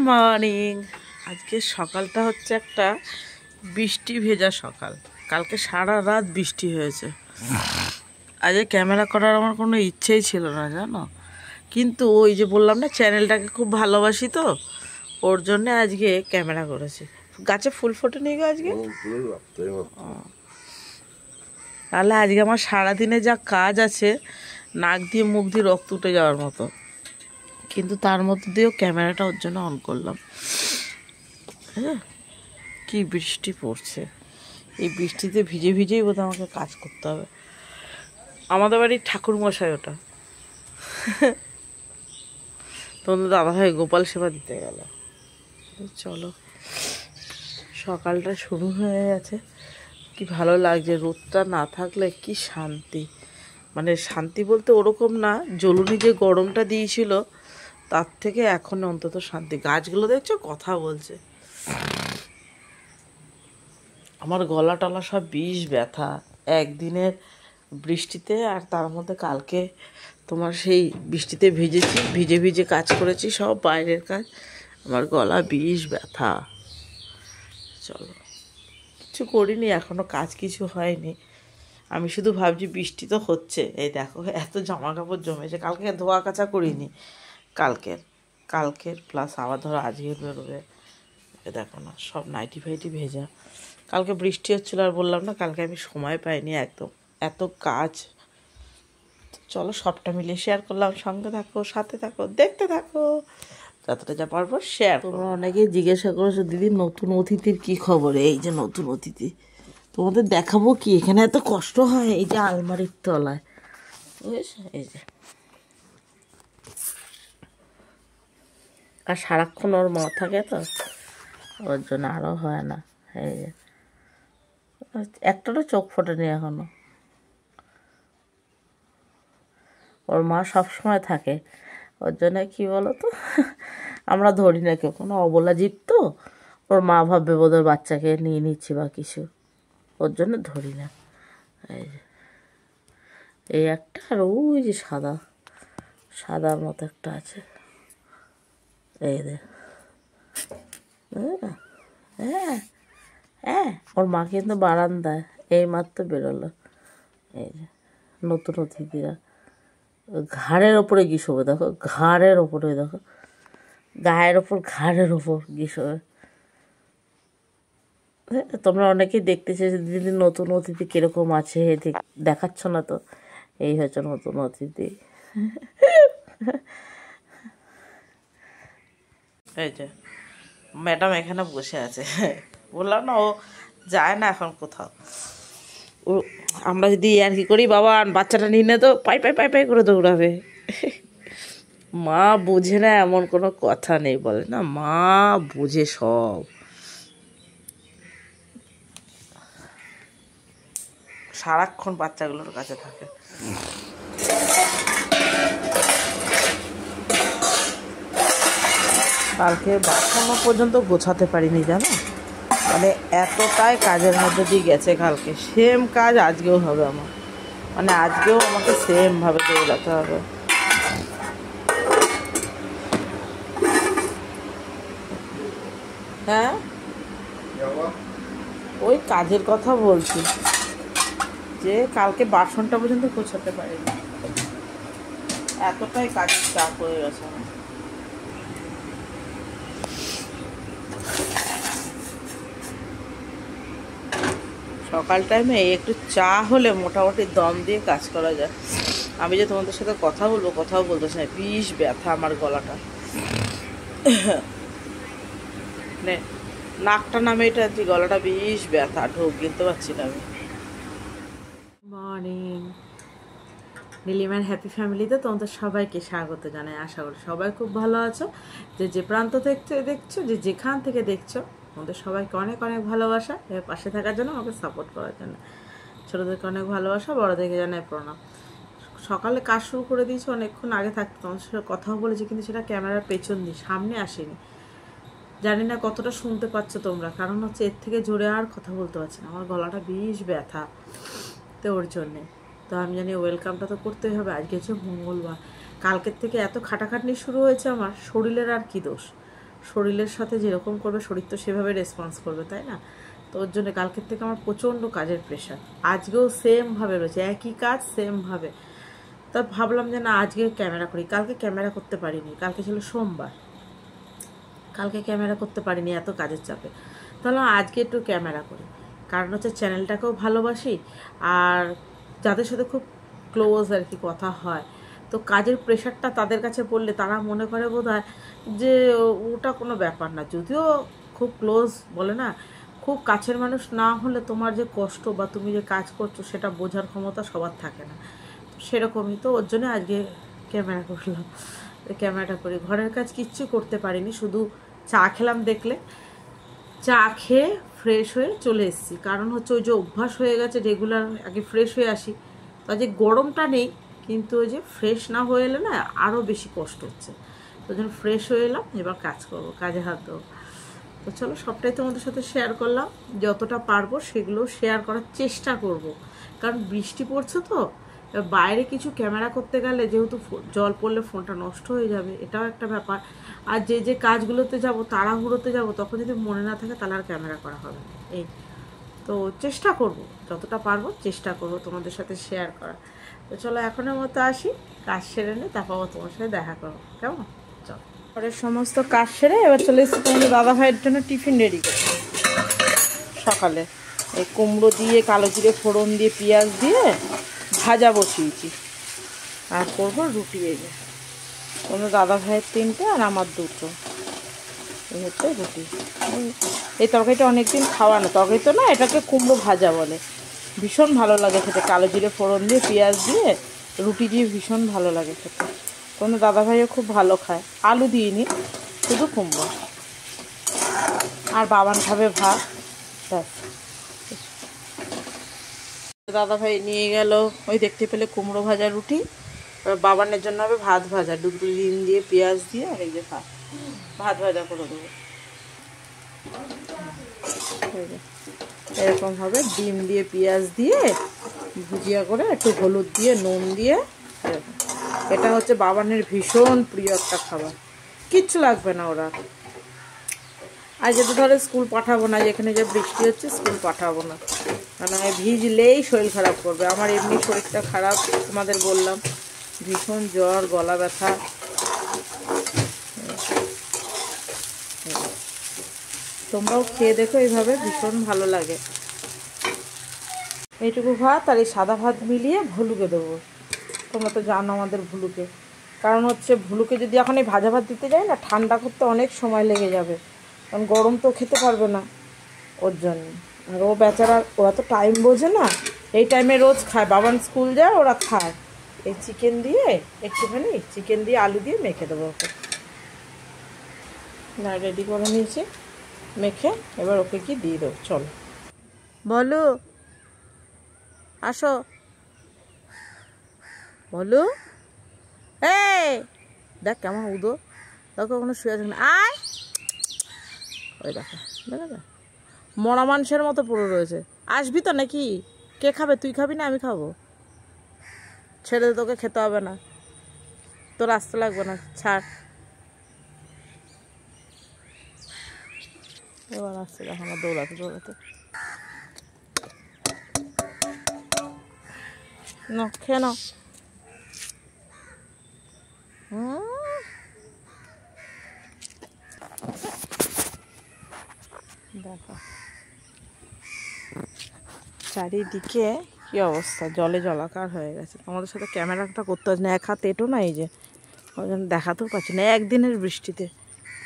Morning. আজকে সকালটা হচ্ছে একটা বৃষ্টি ভেজা সকাল। কালকে সারা রাত বৃষ্টি হয়েছে। আজকে ক্যামেরা করার আমার কোনো ইচ্ছেই ছিল না জানো, কিন্তু ওই যে বললাম না চ্যানেলটাকে খুব ভালোবাসি, তো ওর জন্য আজকে ক্যামেরা করেছি। গাছে ফুল ফোটে নি গো আজকে। তাহলে আজকে আমার সারাদিনে যা কাজ আছে, নাক দিয়ে মুখ দিয়ে রক্ত উঠে যাওয়ার মতো, কিন্তু তার মধ্যে দিয়েও ক্যামেরাটা ওর জন্য অন করলাম। হ্যাঁ, কি বৃষ্টি পড়ছে, এই বৃষ্টিতে ভিজে ভিজেই বোধহয় আমাকে কাজ করতে হবে। আমাদের বাড়ির ঠাকুর মশাই ওটা। তোমাদের দাদাভাই গোপাল সেবা দিতে গেল। চলো, সকালটা শুরু হয়ে গেছে। কি ভালো লাগছে, রোদটা না থাকলে কি শান্তি। মানে শান্তি বলতে ওরকম না, জ্বলুনি যে গরমটা দিয়েছিল তার থেকে এখন অন্তত শান্তি। গাছগুলো দেখছো কথা বলছে। আমার গলা টলা সব বিষ ব্যথা একদিনের বৃষ্টিতে, আর তার মধ্যে কালকে তোমার সেই বৃষ্টিতে ভিজেছি, ভিজে ভিজে কাজ করেছি, সব বাইরের কাজ। আমার গলা বিষ ব্যথা। চলো, কিছু করিনি এখনো, কাজ কিছু হয়নি। আমি শুধু ভাবছি বৃষ্টি তো হচ্ছে, এই দেখো এত জামা কাপড় জমেছে। কালকে ধোয়া কাচা করিনি, কালকের প্লাস আবার ধরো আজকে বেরোবে। দেখো না, সব নাইটি ফাইটি ভেজা। কালকে বৃষ্টি হচ্ছিল, আর বললাম না কালকে আমি সময় পাইনি একদম, এত কাজ। চলো সবটা মিলিয়ে শেয়ার করলাম। সঙ্গে থাকো, সাথে থাকো, দেখতে থাকো, যতটা যা পারবো শেয়ার। তোমরা অনেকেই জিজ্ঞাসা করেছো দিদি নতুন অতিথির কি খবর। এই যে নতুন অতিথি, তোমাদের দেখাবো কি, এখানে এত কষ্ট হয়। এই যে আলমারির তলায়, বুঝেছো, এই যে। আর সারাক্ষণ ওর মা থাকে তো, ওর জন্য আরও হয় না। এই যে একটারও চোখ ফোটেনি এখনো। ওর মা সবসময় থাকে, ওর জন্য কি বলো তো, আমরা ধরি না কেউ, কোনো অবলা জীব তো। ওর মা ভাববে বোধহয় বাচ্চাকে নিয়ে নিচ্ছি বা কিছু, ওর জন্য ধরি না। এই যে এই একটা, আর ওই যে সাদা সাদার মতো একটা আছে, এই যে। হ্যাঁ হ্যাঁ, ওর মা কিন্তু বারান্দায় এই মাত্র বেরোলো। এই যে নতুন অতিথিরা ঘাড়ের ওপরে গিয়ে শোবে, দেখো ঘাড়ের ওপরে, দেখো গায়ের ওপর ঘাড়ের ওপর গিয়ে শোবে। তোমরা অনেকেই দেখতে চেয়েছো দিদি নতুন অতিথি কীরকম আছে, দেখাচ্ছ না তো। এই হচ্ছে নতুন অতিথি। এই যে ম্যাডাম এখানে বসে আছে। বললাম না ও যায় না এখন কোথাও। ও আমরা যদি আর কি করি, বাবা বাচ্চাটা নিয়ে নে, তো পাই পাই পাই পাই করে দৌড়াবে। মা বোঝে না এমন কোনো কথা নেই, বলে না মা বোঝে সব। সারাক্ষণ বাচ্চাগুলোর কাছে থাকে। কালকে বাসনও পর্যন্ত গোছাতে পারিনি জানো, মানে এতটাই কাজের মধ্যে দিয়ে গেছে কালকে। সেম কাজ আজকেও হবে আমার, মানে আজকেও আমাকে সেমভাবে দৌড়াতে হবে। হ্যাঁ, ওই কাজের কথা বলছি, যে কালকে বাসনটা পর্যন্ত গোছাতে পারিনি, এতটাই কাজের চাপ হয়ে গেছে আমার। সকাল টাইমে একটু চা হলে মোটামুটি দম দিয়ে কাজ করা যায়। আমি যে তোমাদের সাথে কথা বলবো, কথাও বলতে চাই, বিষ ব্যথা আমার গলাটা। মানে নাকটা নামে এটা যে গলাটা বিষ ব্যথা, ঢোক গিলতে পারছি না আমি। মর্নিং, নীলিমার হ্যাপি ফ্যামিলিতে তোমাদের সবাইকে স্বাগত জানাই। আশা করি সবাই খুব ভালো আছো। যে প্রান্ত থেকে দেখছো, যেখান থেকে দেখছো, তোমাদের সবাইকে অনেক অনেক ভালোবাসা। এর পাশে থাকার জন্য, আমাকে সাপোর্ট করার জন্য। ছোটোদেরকে অনেক ভালোবাসা, বড়োদেরকে জানাই প্রণাম। সকালে কাজ শুরু করে দিয়েছি, অনেকক্ষণ আগে থাকতে তোমাদের সাথে কথাও বলেছি, কিন্তু সেটা ক্যামেরার পেছন দিয়ে, সামনে আসেনি। জানি না কতটা শুনতে পাচ্ছ তোমরা, কারণ হচ্ছে এর থেকে জোরে আর কথা বলতে পারছি না, আমার গলাটা বেশ ব্যথা, তো ওর জন্যে। তো আমি জানি ওয়েলকামটা তো করতেই হবে। আজকে হচ্ছে মঙ্গলবার, কালকের থেকে এত খাটাখাটনি শুরু হয়েছে আমার, শরীরের আর কি দোষ, শরীরের সাথে যেরকম করবে শরীর তো সেভাবে রেসপন্স করবে, তাই না? তো ওর জন্য কালকের থেকে আমার প্রচণ্ড কাজের প্রেশার, আজকেও সেমভাবে রয়েছে, একই কাজ সেমভাবে। তা ভাবলাম যে না আজকে ক্যামেরা করি, কালকে ক্যামেরা করতে পারিনি, কালকে ছিল সোমবার, কালকে ক্যামেরা করতে পারিনি এত কাজের চাপে। তাহলে আজকে একটু ক্যামেরা করি, কারণ হচ্ছে চ্যানেলটাকেও ভালোবাসি, আর যাদের সাথে খুব ক্লোজ আর কি কথা হয়, তো কাজের প্রেশারটা তাদের কাছে পড়লে তারা মনে করে বোধহয় যে ওটা কোনো ব্যাপার না। যদিও খুব ক্লোজ বলে না, খুব কাছের মানুষ না হলে তোমার যে কষ্ট বা তুমি যে কাজ করছো সেটা বোঝার ক্ষমতা সবার থাকে না, সেরকমই। তো ওর জন্য আজকে ক্যামেরা করলাম, ক্যামেরাটা করি। ঘরের কাজ কিচ্ছু করতে পারিনি, শুধু চা খেলাম দেখলে, চা খেয়ে ফ্রেশ হয়ে চলে এসেছি। কারণ হচ্ছে ওই যে অভ্যাস হয়ে গেছে রেগুলার আগে ফ্রেশ হয়ে আসি, তো যে গরমটা নেই, কিন্তু ওই যে ফ্রেশ না হয়ে এলে না আরও বেশি কষ্ট হচ্ছে। তো জন্য ফ্রেশ হয়ে এলাম, এবার কাজ করবো, কাজে হাত দেবো। তো চলো সবটাই তোমাদের সাথে শেয়ার করলাম, যতটা পারবো সেগুলো শেয়ার করার চেষ্টা করব। কারণ বৃষ্টি পড়ছে তো, বাইরে কিছু ক্যামেরা করতে গেলে যেহেতু জল পড়লে ফোনটা নষ্ট হয়ে যাবে, এটাও একটা ব্যাপার। আর যে যে কাজগুলোতে যাব তাড়াহুড়োতে যাব, তখন যদি মনে না থাকে তাহলে আর ক্যামেরা করা হবে না। এই তো চেষ্টা করব, যতটা পারবো চেষ্টা করব তোমাদের সাথে শেয়ার করা। তো চলো এখনের মতো আসি, কাজ সেরে নিই, তারপর তোমার সাথে দেখা করবো, কেমন? চলো ঘরের সমস্ত কাজ সেরে এবার চলে এসেছি তোমাদের দাদা ভাইয়ের জন্য টিফিন রেডি করতে। সকালে এই কুমড়ো দিয়ে কালো জিরে ফোড়ন দিয়ে পেঁয়াজ দিয়ে ভাজা বসিয়েছি, আর করবো রুটি। এই যে তোমাদের দাদা ভাইয়ের 3টে আর আমার 2টো, এই হচ্ছে রুটি। এই তরকারিটা অনেকদিন খাওয়া না, তরকারি তো না, এটাকে কুমড়ো ভাজা বলে। ভীষণ ভালো লাগে খেতে, কালো জিরে ফোড়ন দিয়ে পেঁয়াজ দিয়ে রুটি দিয়ে ভীষণ ভালো লাগে খেতে। তোমাদের দাদা ভাইও খুব ভালো খায়, আলু দিইনি, শুধু কুমড়ো। আর বাবান খাবে ভাত, ব্যাস। দাদা ভাই নিয়ে গেল ওই দেখতে পেলে কুমড়ো ভাজা রুটি, বাবানের জন্য হবে ভাত ভাজা, 2 ডিম দিয়ে পেঁয়াজ দিয়ে, আর এই যে ভাত ভাজা করে দেবো। এরকম হবে, ডিম দিয়ে পেঁয়াজ দিয়ে ভুজিয়া করে একটু হলুদ দিয়ে নুন দিয়ে। এটা হচ্ছে বাবানের ভীষণ প্রিয় একটা খাবার, কিচ্ছু লাগবে না ওরা। আজ যেহেতু ধরো স্কুল পাঠাবো না, যেখানে যে বৃষ্টি হচ্ছে স্কুল পাঠাবো না, কারণ আমি ভিজলেই শরীর খারাপ করবে। আমার এমনি শরীরটা খারাপ, তোমাদের বললাম, ভীষণ জ্বর, গলা ব্যথা। তোমরাও খেয়ে দেখো, এইভাবে ভীষণ ভালো লাগে। এইটুকু ভাত আর এই সাদা ভাত মিলিয়ে ভুলুকে দেবো। তোমরা তো জানো আমাদের ভুলুকে, কারণ হচ্ছে ভুলুকে যদি এখন এই ভাজা ভাত দিতে যাই না, ঠান্ডা করতে অনেক সময় লেগে যাবে, কারণ গরম তো খেতে পারবে না ওর জন্য। আর ও বেচারা, ওরা তো টাইম বোঝে না, এই টাইমে রোজ খায়, বাবান স্কুল যায় ওরা খায়। এই চিকেন দিয়ে একটুখানি চিকেন দিয়ে আলু দিয়ে মেখে দেবো ওকে। না রেডি করে নিয়েছি মেখে, এবার ওকে কি দিয়ে দেবো। চলো বলো, আসো বলো। এই দেখ কেমন উদো, দেখো ওখানে শুয়ে আছে, আয়। ওই দেখো, দেখো মরা মানুষের মতো পড়ে রয়েছে। আসবি তো নাকি? কে খাবে? তুই খাবি না আমি খাবো? ছেড়ে দে, তোকে খেতে হবে না, তোর আসতে লাগবে না, ছাড়। এবার আসছে, দেখো আমার দৌড়াতে দৌড়াতে। না খেয়ে নাও। দেখো চারিদিকে কি অবস্থা, জলে জলাকার হয়ে গেছে। তোমাদের সাথে ক্যামেরাটা করতে হচ্ছে না, এক হাত এঁটো না, এই যে ওই জন্য দেখাতেও পাচ্ছি না। একদিনের বৃষ্টিতে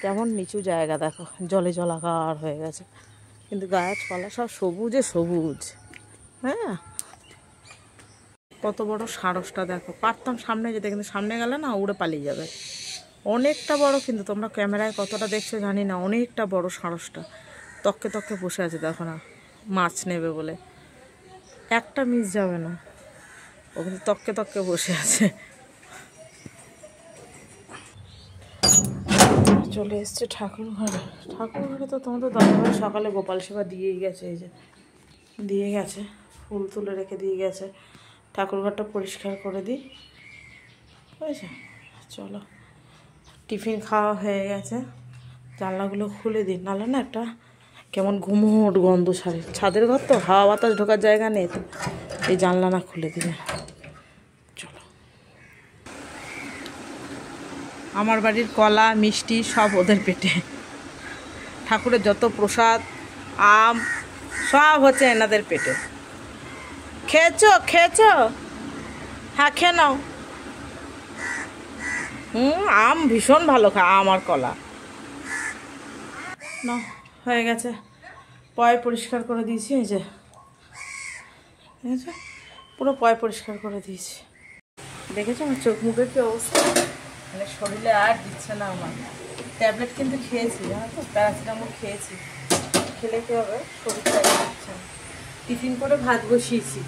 কেমন নিচু জায়গা দেখো, জলে জলাকার হয়ে গেছে, কিন্তু গাছপালা সব সবুজে সবুজ। হ্যাঁ, কত বড় সারসটা দেখো, পারতাম সামনে যেতে, কিন্তু সামনে গেলে না উড়ে পালিয়ে যাবে। অনেকটা বড়, কিন্তু তোমরা ক্যামেরায় কতটা দেখছো জানি না, অনেকটা বড় সারসটা। তককে তককে বসে আছে দেখো না, মাছ নেবে বলে, একটা মিস যাবে না, ও কিন্তু তককে তককে বসে আছে। চলে এসছে ঠাকুর ঘরে। ঠাকুর ঘরে তো তোমাদের দাদাভাই সকালে গোপাল সেবা দিয়েই গেছে, এই যে দিয়ে গেছে, ফুল তুলে রেখে দিয়ে গেছে। ঠাকুর ঘরটা পরিষ্কার করে দিই, বুঝেছে? চলো টিফিন খাওয়া হয়ে গেছে, জানলাগুলো খুলে দিই, নাহলে না একটা কেমন ঘুমোট গন্ধ ছাড়ে। ছাদের ঘর তো, হাওয়া বাতাস ঢোকার জায়গা নেই, তো এই জানলা না খুলে দিলে। চলো, আমার বাড়ির কলা মিষ্টি সব ওদের পেটে, ঠাকুরের যত প্রসাদ আম সব হচ্ছে এনাদের পেটে। খেয়েছো খেয়েছো? হ্যাঁ খেয়ে নাও। আম ভীষণ ভালো খায়, আম আর কলা। না হয়ে গেছে, পয় পরিষ্কার করে দিয়েছি, এই যে ঠিক আছে, পুরো পয় পরিষ্কার করে দিয়েছি। দেখেছো আমার চোখ মুখের কি অবস্থা, মানে শরীরে আর দিচ্ছে না আমার। ট্যাবলেট কিন্তু খেয়েছি, জানো তো, প্যারাসিটামল খেয়েছি, খেলে কী হবে, শরীরটা দিচ্ছে না। টিফিন করে ভাত বসিয়েছি,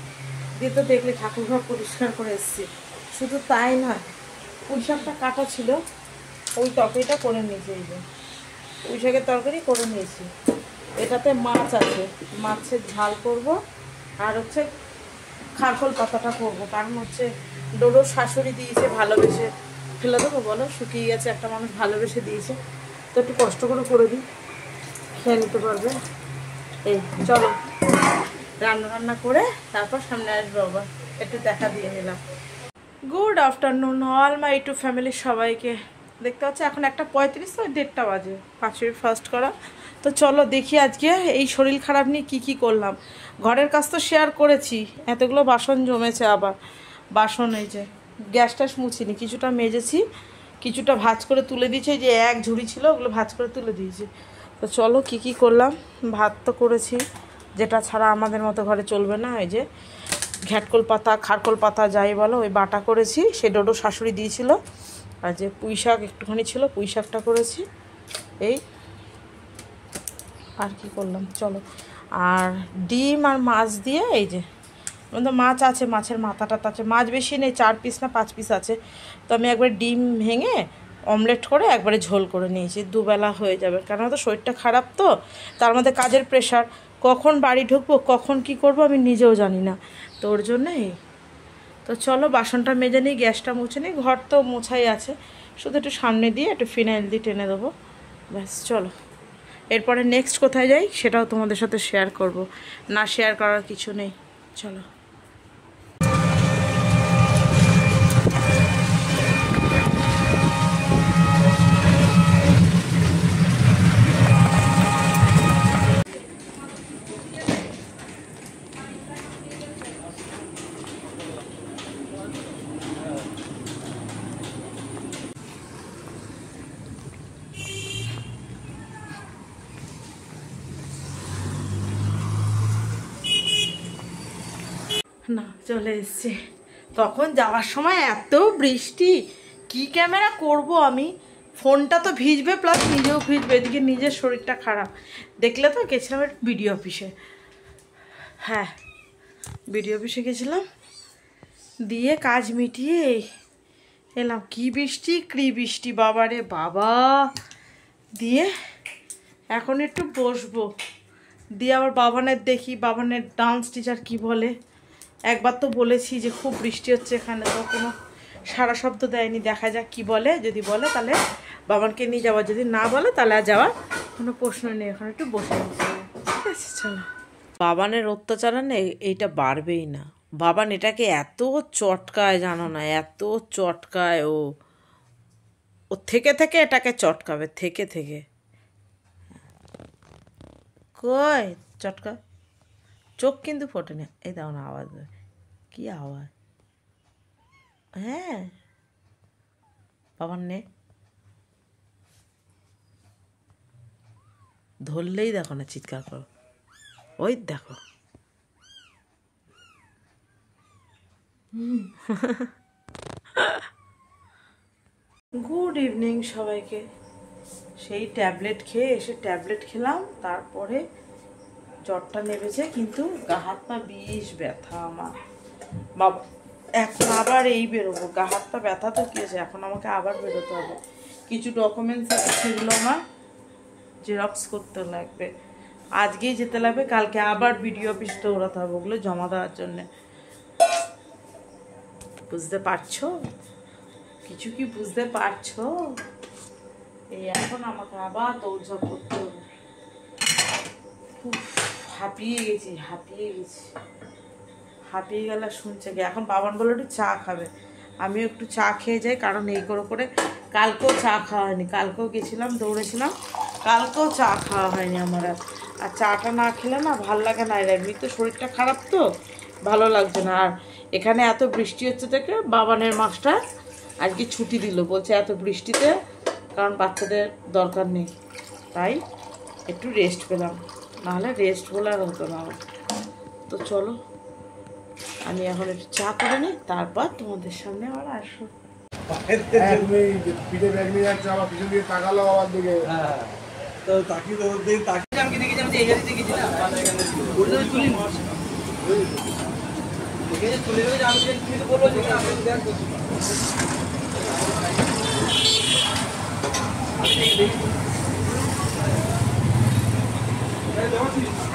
দিয়ে তো দেখলে ঠাকুর ঘর পরিষ্কার করে এসেছি। শুধু তাই নয়, পুঁই শাকটা কাটা ছিল, ওই তরকারিটা করে নিয়েছি, এই যে পুঁই শাকের তরকারি করে নিয়েছি। এটাতে মাছ আছে, মাছের ঝাল করব, আর হচ্ছে খারকোল পাতাটা করব, কারণ হচ্ছে ডোডোর শাশুড়ি দিয়েছে, ভালোবেসে ফেলে দেবো বলো, শুকিয়ে গেছে, একটা মানুষ ভালোবেসে দিয়েছে, তো একটু কষ্ট করে দিই, খেয়ে নিতে পারবে। এই চলো রান্না করে তারপর সামনে আসবো, আবার একটু দেখা দিয়ে নিলাম। Good afternoon all my YouTube ফ্যামিলির সবাইকে। দেখতে পাচ্ছি এখন 1:35, তো 1:30 বাজে, 5 মিনিট ফার্স্ট করা। তো চলো দেখি আজকে এই শরীর খারাপ নিয়ে কি করলাম। ঘরের কাজ তো শেয়ার করেছি, এতগুলো বাসন জমেছে, আবার বাসন এই যে গ্যাস ট্যাস মুছিনি, কিছুটা মেজেছি, কিছুটা ভাঁজ করে তুলে দিয়েছি, যে এক ঝুড়ি ছিল ওগুলো ভাঁজ করে তুলে দিয়েছি। তো চলো কি করলাম। ভাত তো করেছি, যেটা ছাড়া আমাদের মতো ঘরে চলবে না, এই যে ঘ্যাটকোল পাতা খারকোল পাতা যাই বলো, ওই বাটা করেছি, সে ডোডো শাশুড়ি দিয়েছিল। আর যে পুঁই শাক একটুখানি ছিল, পুঁই শাকটা করেছি। এই আর কি করলাম চলো, আর ডিম আর মাছ দিয়ে, এই যে তো মাছ আছে, মাছের মাথাটা আছে, মাছ বেশি নেই, 4 পিস না 5 পিস আছে। তো আমি একবার ডিম ভেঙে অমলেট করে একবারে ঝোল করে নিয়েছি, দুবেলা হয়ে যাবে, কারণ তো শরীরটা খারাপ, তো তার মধ্যে কাজের প্রেশার, কখন বাড়ি ঢুকবো কখন কি করব আমি নিজেও জানি না, তো ওর জন্যই। তো চলো বাসনটা মেজে নিই, গ্যাসটা মুছে নিই, ঘর তো মোছাই আছে, শুধু একটু সামনে দিয়ে একটু ফিনাইল দিয়ে টেনে দেবো, ব্যাস। চলো এরপরে নেক্সট কোথায় যাই সেটাও তোমাদের সাথে শেয়ার করব, না শেয়ার করার কিছু নেই। চলো না চলে এসছে। তখন যাওয়ার সময় এত বৃষ্টি, কি ক্যামেরা করব আমি, ফোনটা তো ভিজবে প্লাস নিজেও ভিজবে, এদিকে নিজের শরীরটা খারাপ। দেখলে তো গেছিলাম একটু বিডিও অফিসে, হ্যাঁ বিডিও অফিসে গেছিলাম, দিয়ে কাজ মিটিয়ে এলাম। কি বৃষ্টি বাবারে বাবা, দিয়ে এখন একটু বসবো, দিয়ে আবার বাবানের দেখি, বাবানের ডান্স টিচার কি বলে। একবার তো বলেছি যে খুব বৃষ্টি হচ্ছে এখানে, তো কোনো সারা শব্দ দেয়নি, দেখা যাক কি বলে, যদি বলে তাহলে বাবানকে নিয়ে যাওয়া, যদি না বলে তাহলে আর যাওয়ার কোনো প্রশ্ন নেই, এখন একটু বসে ঠিক আছে চলো। বাবানের অত্যাচার না এইটা বাড়বেই না, বাবান এটাকে এত চটকায় জানো না, এত চটকায় ও থেকে এটাকে চটকাবে থেকে কই চটকা, চোখ কিন্তু ফোটে না, এই দাও না আওয়াজ, কি আওয়াজ, হ্যাঁ বাবার নে, ধরলেই দেখো না চিৎকার করো, ওই দেখো। গুড ইভিনিং সবাইকে। সেই ট্যাবলেট খেয়ে এসে ট্যাবলেট খেলাম, তারপরে জ্বরটা নেমেছে, কিন্তু গা হাত পা বেশ ব্যথা আমার বাবা। এখন আবার এই বেরোবো, গা হাত পা ব্যথা তো কি আছে, এখন আমাকে আবার বেরোতে হবে, কিছু ডকুমেন্টস আছে সেগুলো আমার জেরক্স করতে লাগবে, আজকেই যেতে লাগবে, কালকে আবার বিডিও অফিস দৌড়াতে হবে ওগুলো জমা দেওয়ার জন্যে। বুঝতে পারছো কিছু, কি বুঝতে পারছো? এই এখন আমাকে আবার দৌড়ঝাঁপ করতে হবে। হাঁপিয়ে গেছি হাঁপিয়ে গেলে শুনছে কি। এখন বাবান বলে একটু চা খাবে, আমিও একটু চা খেয়ে যাই, কারণ এই করে কালকেও চা খাওয়া হয়নি। কালকেও গেছিলাম, দৌড়েছিলাম, কালকেও চা খাওয়া হয়নি আমার। আর চাটা না খেলে না ভাল লাগে না, এমনি তো শরীরটা খারাপ, তো ভালো লাগছে না। আর এখানে এত বৃষ্টি হচ্ছে থেকে বাবানের মাস্টার আজকে ছুটি দিল, বলছে এত বৃষ্টিতে কারণ বাচ্চাদের দরকার নেই, তাই একটু রেস্ট পেলাম, নাহলে রেস্ট বলে আর হতো না। তো চলো আমি এখন একটু চা করে নিই, তারপর তোমাদের সামনে আবার আসবো। তুমি পিঠে ব্যাগ নিয়ে যাচ্ছ, আমার পিছন দিকে তাকালো আমার দিকে। তো তাকি তো তাকি আমি দেখি যে এই জায়গাতে দেখেছি না ওটা তুলি মাছ দেখে তুলে গেলে আমি তুমি তো বলবো যে আমি দেখ করছি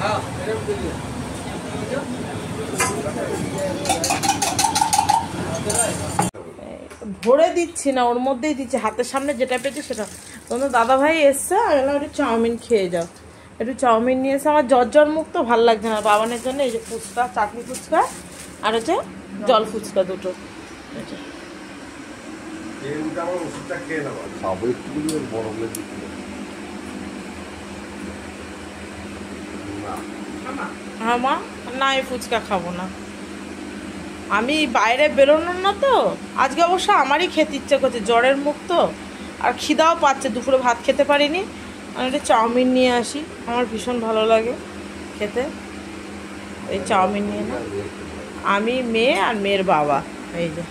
হ্যাঁ এরকম দেখি ভরে দিচ্ছি না, ওর মধ্যেই দিচ্ছি, হাতের সামনে যেটা পেয়েছে সেটা। তোমার দাদা ভাই এসছে, আর এলাম একটু চাউমিন খেয়ে যাও। একটু চাউমিন নিয়ে এসে আমার জ্বর মুখ তো ভালো লাগছে না। বাবানের জন্য এই যে ফুচকা, চাটনি ফুচকা, আর হচ্ছে জল ফুচকা দুটো। হ্যাঁ মা, না এই ফুচকা খাবো না, আমি বাইরে বেরোনোর না তো আজকে। অবশ্য আমারই খেতে ইচ্ছে করছে, জ্বরের মুখ তো, আর খিদাও পাচ্ছে, দুপুরে ভাত খেতে পারিনি। আমি একটা চাউমিন নিয়ে আসি, আমার ভীষণ ভালো লাগে খেতে। এই চাউমিন নিয়ে না, আমি, মেয়ে আর মেয়ের বাবা, এই যে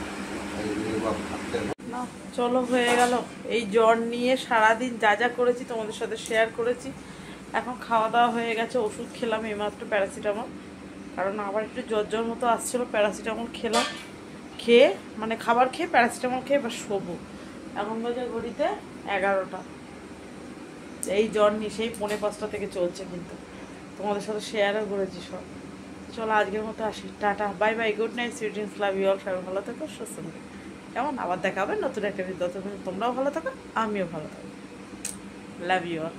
না। চলো হয়ে গেল এই জ্বর নিয়ে সারাদিন যা যা করেছি তোমাদের সাথে শেয়ার করেছি। এখন খাওয়া দাওয়া হয়ে গেছে, ওষুধ খেলাম এইমাত্র প্যারাসিটামল, কারণ আবার একটু জ্বর মতো আসছিলো। প্যারাসিটামল খেলাম, খেয়ে মানে খাবার খেয়ে প্যারাসিটামল খেয়ে এবার শোবো। এখন বাজে ঘড়িতে 11টা। এই জ্বর নিয়ে সেই 4:45 থেকে চলছে, কিন্তু তোমাদের সাথে শেয়ারও করেছি সব। চলো আজকের মতো আসি, tata, bye bye, good night, sweet dreams, love you all, সবাই ভালো থাকো, সুস্থ থাকো। কেমন, আবার দেখা হবে নতুন একটা ভিডিও। তোমরাও ভালো থাকো, আমিও ভালো থাকো, লাভ ইউ অল।